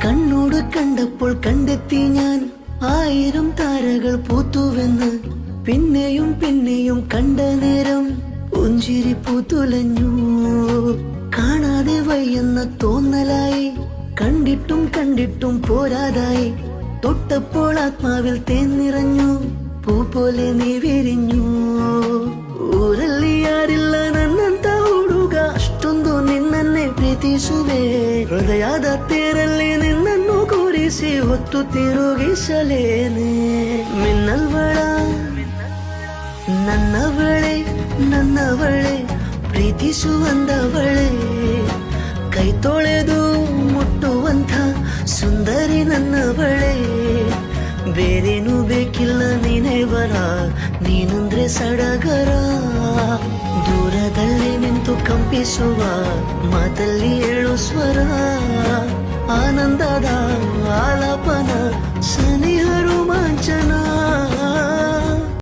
കണ്ണോട് കണ്ടപ്പോൾ കണ്ടെത്തി ഞാൻ 1000 താരകൾ പൂത്തുവെന്ന്. പിന്നെയും പിന്നെയും കണ്ട നേരം പുഞ്ചിരി പൂത്തുലഞ്ഞു. കാണാതെ വയ്യെന്ന തോന്നലായി, കണ്ടിട്ടും കണ്ടിട്ടും പോരാതായി. തൊട്ടപ്പോൾ ആത്മാവിൽ തേൻ നിറഞ്ഞു, ಪೂ ಪೋಲೆ ನೀ ವಿರಿഞ്ഞು. ಊರಲ್ಲಿ ಯಾರಿಲ್ಲ ನನ್ನಂತ ಹುಡುಗ, ಅಷ್ಟೊಂದು ನಿನ್ನನ್ನೇ ಪ್ರೀತಿಸುವೆ. ಹೃದಯದ ತೇರಲ್ಲಿ ನಿನ್ನನ್ನು ಕೂರಿಸಿ ಹೊತ್ತು ತಿರುಗಿಸಲೇನೆ. ಮಿನ್ನಲ್ವಳ ನನ್ನವಳೆ, ನನ್ನವಳೆ, ಪ್ರೀತಿಸುವಂದವಳೆ. ಕೈ ತೊಳೆದು ಮುಟ್ಟುವಂಥ ಸುಂದರಿ ನನ್ನವಳೆ. ಬೇರೇನು ಬೇಕಿಲ್ಲ ನೀನೇ ವರ, ನೀನಂದ್ರೆ ಸಡಗರ. ದೂರದಲ್ಲಿ ನಿಂತು ಕಂಪಿಸುವ ಮಾತಲ್ಲಿ ಹೇಳು